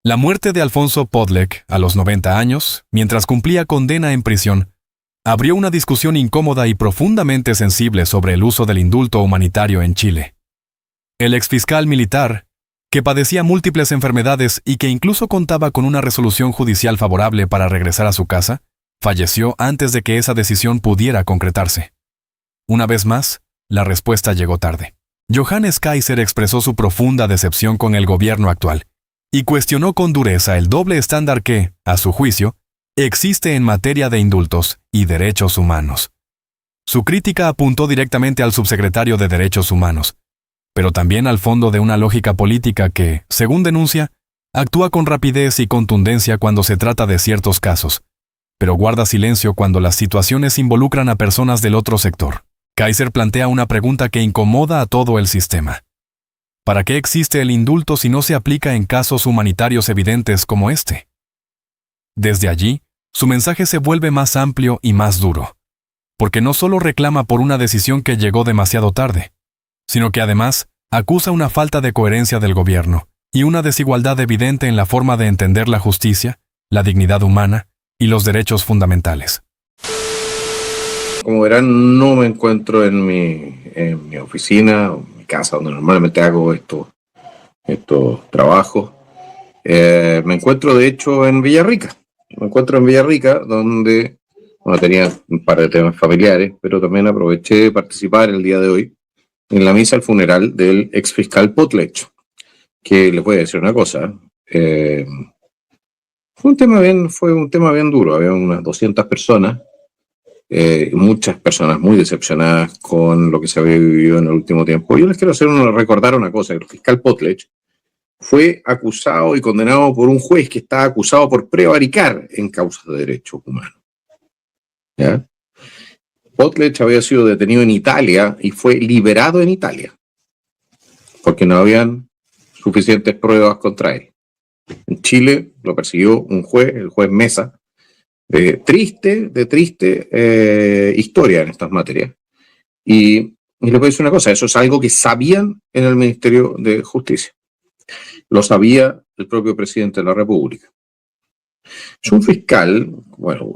La muerte de Alfonso Podlek, a los 90 años, mientras cumplía condena en prisión, abrió una discusión incómoda y profundamente sensible sobre el uso del indulto humanitario en Chile. El exfiscal militar, que padecía múltiples enfermedades y que incluso contaba con una resolución judicial favorable para regresar a su casa, falleció antes de que esa decisión pudiera concretarse. Una vez más, la respuesta llegó tarde. Johannes Kaiser expresó su profunda decepción con el gobierno actual y cuestionó con dureza el doble estándar que, a su juicio, existe en materia de indultos y derechos humanos. Su crítica apuntó directamente al subsecretario de Derechos Humanos, pero también al fondo de una lógica política que, según denuncia, actúa con rapidez y contundencia cuando se trata de ciertos casos, pero guarda silencio cuando las situaciones involucran a personas del otro sector. Kaiser plantea una pregunta que incomoda a todo el sistema. ¿Para qué existe el indulto si no se aplica en casos humanitarios evidentes como este? Desde allí, su mensaje se vuelve más amplio y más duro, porque no solo reclama por una decisión que llegó demasiado tarde, sino que además acusa una falta de coherencia del gobierno y una desigualdad evidente en la forma de entender la justicia, la dignidad humana y los derechos fundamentales. Como verán, no me encuentro en mi oficina o en mi casa donde normalmente hago estos trabajos. Me encuentro de hecho en Villarrica. Me encuentro en Villarrica donde tenía un par de temas familiares, pero también aproveché de participar el día de hoy en la misa al funeral del exfiscal Podlek, que les voy a decir una cosa. Fue un tema bien duro. Había unas 200 personas. Muchas personas muy decepcionadas con lo que se había vivido en el último tiempo. Yo les quiero recordar una cosa: el fiscal Podlek fue acusado y condenado por un juez que estaba acusado por prevaricar en causas de derechos humanos. ¿Ya? Podlek había sido detenido en Italia y fue liberado en Italia porque no habían suficientes pruebas contra él. En Chile lo persiguió un juez, el juez Mesa, de triste historia en estas materias. Y les voy a decir una cosa: eso es algo que sabían en el Ministerio de Justicia. Lo sabía el propio presidente de la República. Es un fiscal,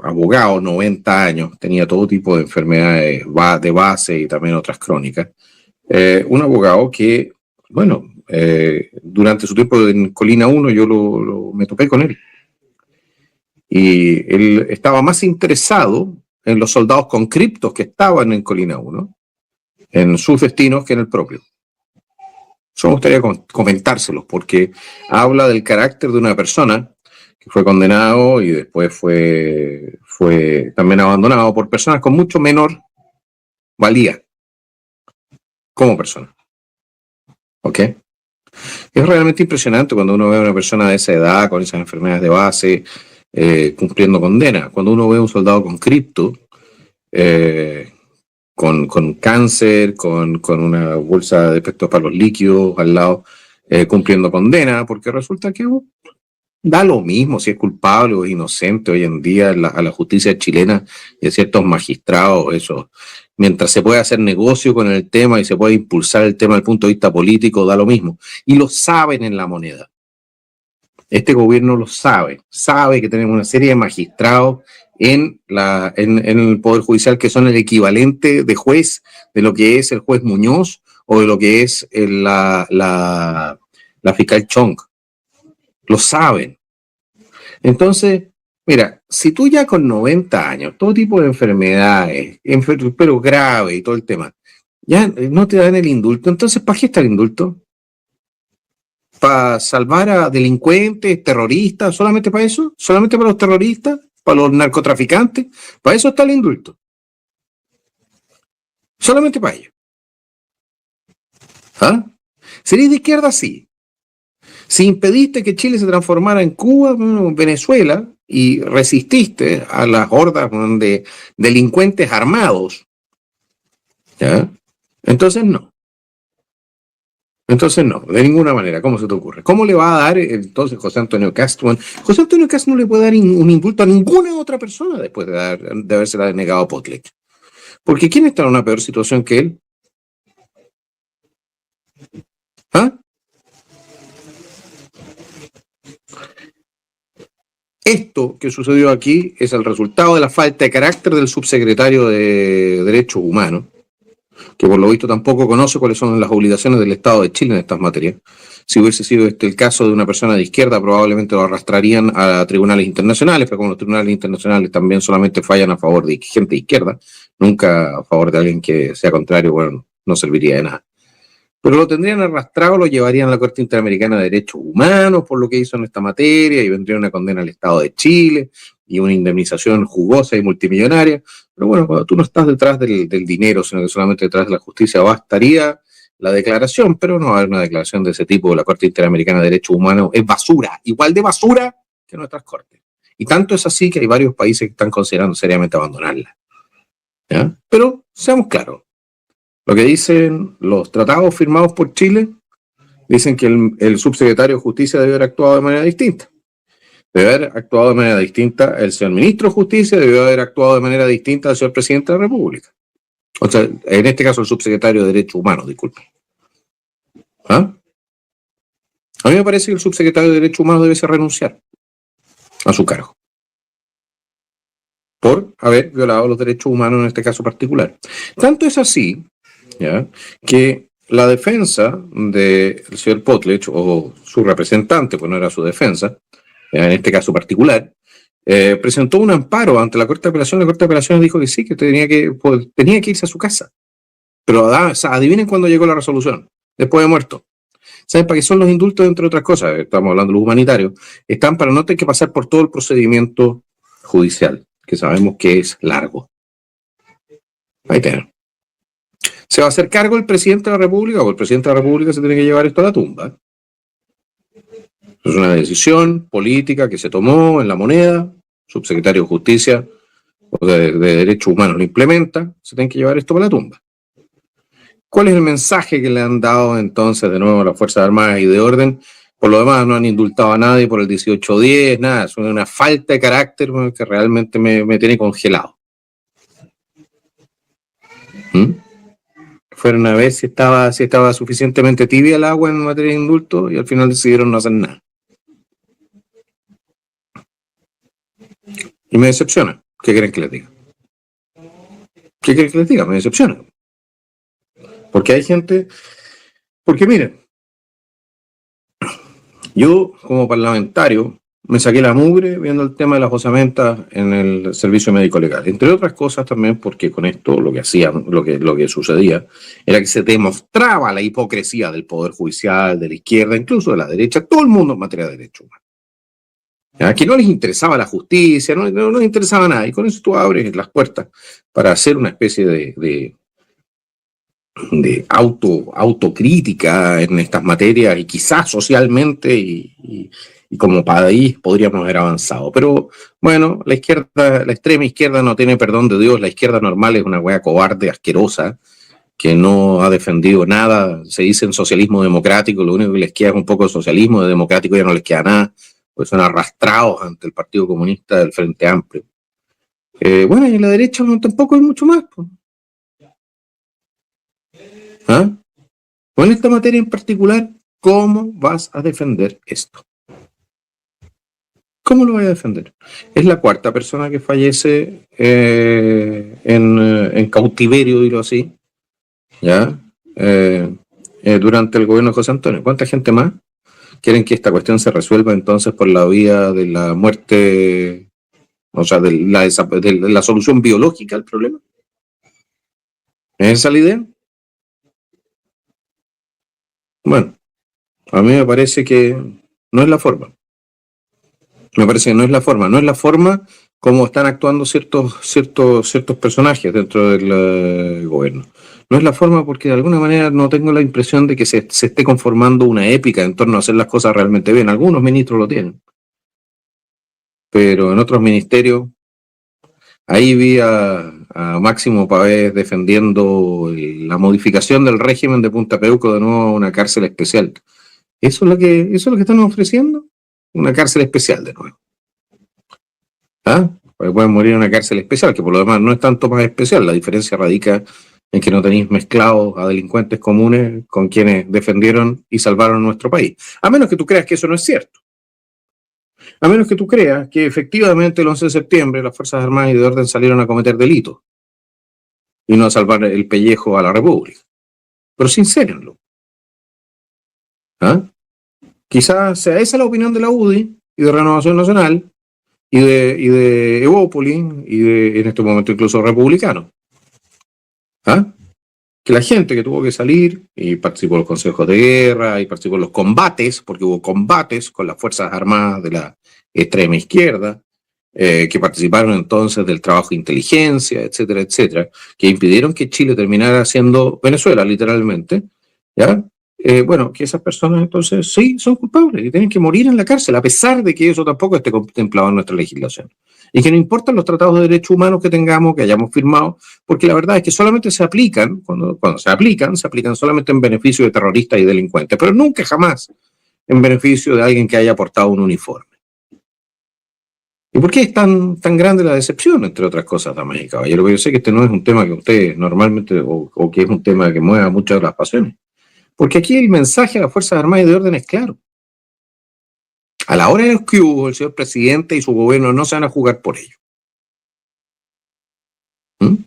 abogado, 90 años, tenía todo tipo de enfermedades de base y también otras crónicas. Un abogado que, durante su tiempo en Colina 1 me topé con él. Y él estaba más interesado en los soldados conscriptos que estaban en Colina 1, en sus destinos, que en el propio. Eso me gustaría comentárselos, porque habla del carácter de una persona que fue condenado y después fue también abandonado por personas con mucho menor valía como persona. ¿Ok? Es realmente impresionante cuando uno ve a una persona de esa edad, con esas enfermedades de base, cumpliendo condena. Cuando uno ve a un soldado conscripto, con cáncer, con una bolsa de efectos para los líquidos al lado, cumpliendo condena, porque resulta que da lo mismo si es culpable o inocente hoy en día a la justicia chilena y a ciertos magistrados, eso. Mientras se puede hacer negocio con el tema y se puede impulsar el tema desde el punto de vista político, da lo mismo. Y lo saben en la moneda. Este gobierno lo sabe que tenemos una serie de magistrados en el Poder Judicial que son el equivalente de juez de lo que es el juez Muñoz o de lo que es la fiscal Chong. Lo saben. Entonces, mira, si tú ya con 90 años, todo tipo de enfermedades, pero grave y todo el tema, ya no te dan el indulto, entonces ¿para qué está el indulto? ¿Para salvar a delincuentes, terroristas? ¿Solamente para eso? ¿Solamente para los terroristas? ¿Para los narcotraficantes? Para eso está el indulto. Solamente para ellos. ¿Ah? ¿Serías de izquierda? Sí. Si impediste que Chile se transformara en Cuba, Venezuela, y resististe a las hordas de delincuentes armados, ¿ya? Entonces no. Entonces no, de ninguna manera. ¿Cómo se te ocurre? ¿Cómo le va a dar entonces José Antonio Kast? José Antonio Kast no le puede dar un indulto a ninguna otra persona después de habérsela denegado a Podlek. Porque ¿quién está en una peor situación que él? ¿Ah? Esto que sucedió aquí es el resultado de la falta de carácter del subsecretario de Derechos Humanos, que por lo visto tampoco conoce cuáles son las obligaciones del Estado de Chile en estas materias. Si hubiese sido este el caso de una persona de izquierda, probablemente lo arrastrarían a tribunales internacionales, pero como los tribunales internacionales también solamente fallan a favor de gente de izquierda, nunca a favor de alguien que sea contrario, bueno, no serviría de nada. Pero lo tendrían arrastrado, lo llevarían a la Corte Interamericana de Derechos Humanos por lo que hizo en esta materia y vendría una condena al Estado de Chile y una indemnización jugosa y multimillonaria. Pero bueno, cuando tú no estás detrás del dinero, sino que solamente detrás de la justicia, bastaría la declaración, pero no va a haber una declaración de ese tipo de la Corte Interamericana de Derechos Humanos. Es basura, igual de basura que nuestras cortes. Y tanto es así que hay varios países que están considerando seriamente abandonarla. ¿Ya? Pero seamos claros. Lo que dicen los tratados firmados por Chile, dicen que el subsecretario de Justicia debe haber actuado de manera distinta. Debe haber actuado de manera distinta el señor ministro de Justicia, debe haber actuado de manera distinta el señor presidente de la República. O sea, en este caso el subsecretario de Derechos Humanos, disculpe. ¿Ah? A mí me parece que el subsecretario de Derechos Humanos debe renunciar a su cargo por haber violado los derechos humanos en este caso particular. Tanto es así, ¿ya?, que la defensa del señor Potlatch, o su representante, pues no era su defensa, en este caso particular, presentó un amparo ante la Corte de Apelaciones. La Corte de Apelaciones dijo que sí, que tenía que irse a su casa. Pero adivinen cuándo llegó la resolución, después de muerto. ¿Saben para qué son los indultos, entre otras cosas? Estamos hablando de los humanitarios. Están para no tener que pasar por todo el procedimiento judicial, que sabemos que es largo. Ahí tienen. ¿Se va a hacer cargo el presidente de la República? O el presidente de la República se tiene que llevar esto a la tumba. Es una decisión política que se tomó en La Moneda, subsecretario de Justicia o de Derechos Humanos lo implementa, se tiene que llevar esto para la tumba. ¿Cuál es el mensaje que le han dado entonces de nuevo a las Fuerzas Armadas y de Orden? Por lo demás, no han indultado a nadie por el 1810, nada, es una falta de carácter que realmente me tiene congelado. Fueron a ver si estaba suficientemente tibia el agua en materia de indulto y al final decidieron no hacer nada. Y me decepciona. ¿Qué quieren que les diga? ¿Qué quieren que les diga? Me decepciona. Porque hay gente... Porque miren, yo como parlamentario me saqué la mugre viendo el tema de las osamentas en el servicio médico legal. Entre otras cosas también porque con esto lo que hacían, lo que sucedía, era que se demostraba la hipocresía del Poder Judicial, de la izquierda, incluso de la derecha, todo el mundo en materia de derechos humanos. Que no les interesaba la justicia, no les interesaba nada. Y con eso tú abres las puertas para hacer una especie de autocrítica en estas materias y quizás socialmente y como país podríamos haber avanzado. Pero bueno, la izquierda, la extrema izquierda no tiene perdón de Dios. La izquierda normal es una wea cobarde, asquerosa, que no ha defendido nada. Se dice en socialismo democrático, lo único que les queda es un poco de socialismo, de democrático ya no les queda nada, pues son arrastrados ante el Partido Comunista del Frente Amplio. Bueno, y en la derecha tampoco hay mucho más. Pues. ¿Ah? O en esta materia en particular, ¿cómo vas a defender esto? ¿Cómo lo voy a defender? Es la cuarta persona que fallece en cautiverio, digo así, ¿ya? Durante el gobierno de José Antonio. ¿Cuánta gente más quieren que esta cuestión se resuelva entonces por la vía de la muerte, o sea, de la solución biológica al problema? ¿Es esa la idea? Bueno, a mí me parece que no es la forma. Me parece que no es la forma. No es la forma como están actuando ciertos personajes dentro del gobierno. No es la forma porque de alguna manera no tengo la impresión de que se esté conformando una épica en torno a hacer las cosas realmente bien. Algunos ministros lo tienen. Pero en otros ministerios, ahí vi a Máximo Pavés defendiendo la modificación del régimen de Punta Peuco de nuevo a una cárcel especial. ¿Eso es lo que están ofreciendo? Una cárcel especial de nuevo. ¿Ah? Porque pueden morir en una cárcel especial, que por lo demás no es tanto más especial. La diferencia radica en que no tenéis mezclados a delincuentes comunes con quienes defendieron y salvaron nuestro país. A menos que tú creas que eso no es cierto. A menos que tú creas que efectivamente el 11 de septiembre las Fuerzas Armadas y de Orden salieron a cometer delitos y no a salvar el pellejo a la República. Pero sincérenlo. ¿Ah? Quizás sea esa la opinión de la UDI y de Renovación Nacional y de Evópolis y de, en este momento, incluso republicanos. ¿Ah? Que la gente que tuvo que salir y participó en los consejos de guerra y participó en los combates, porque hubo combates con las Fuerzas Armadas de la extrema izquierda, que participaron entonces del trabajo de inteligencia, etcétera, etcétera, que impidieron que Chile terminara siendo Venezuela, literalmente, ¿ya? Bueno, que esas personas entonces sí son culpables y tienen que morir en la cárcel, a pesar de que eso tampoco esté contemplado en nuestra legislación. Y que no importan los tratados de derechos humanos que tengamos, que hayamos firmado, porque la verdad es que solamente se aplican, cuando se aplican solamente en beneficio de terroristas y delincuentes, pero nunca jamás en beneficio de alguien que haya portado un uniforme. ¿Y por qué es tan grande la decepción, entre otras cosas, damas y caballeros? Yo sé que este no es un tema que ustedes normalmente, o que es un tema que mueva muchas de las pasiones. Porque aquí el mensaje a las Fuerzas Armadas y de Orden es claro. A la hora de los que hubo, el señor presidente y su gobierno no se van a jugar por ello. Me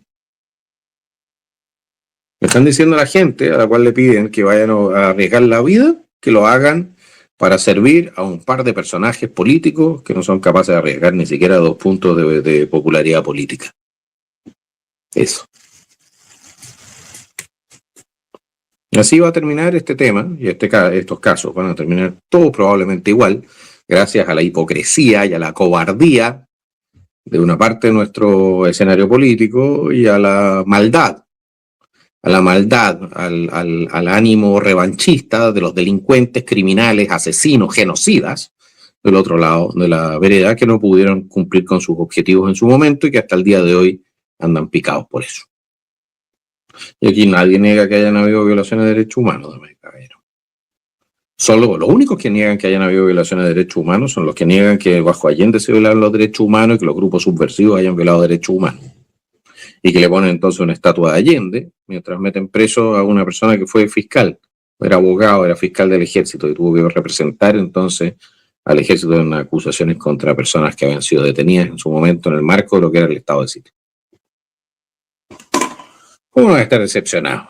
están diciendo a la gente a la cual le piden que vayan a arriesgar la vida, que lo hagan para servir a un par de personajes políticos que no son capaces de arriesgar ni siquiera 2 puntos de popularidad política. Eso. Así va a terminar este tema, y estos casos van a terminar todos probablemente igual, gracias a la hipocresía y a la cobardía de una parte de nuestro escenario político y a la maldad, al ánimo revanchista de los delincuentes, criminales, asesinos, genocidas del otro lado de la vereda, que no pudieron cumplir con sus objetivos en su momento y que hasta el día de hoy andan picados por eso. Y aquí nadie niega que hayan habido violaciones de derechos humanos, caballero. Solo los únicos que niegan que hayan habido violaciones de derechos humanos son los que niegan que bajo Allende se violaron los derechos humanos y que los grupos subversivos hayan violado derechos humanos. Y que le ponen entonces una estatua de Allende mientras meten preso a una persona que fue fiscal, era abogado, era fiscal del ejército y tuvo que representar entonces al ejército en acusaciones contra personas que habían sido detenidas en su momento en el marco de lo que era el estado de sitio. ¿Cómo van a estar decepcionados?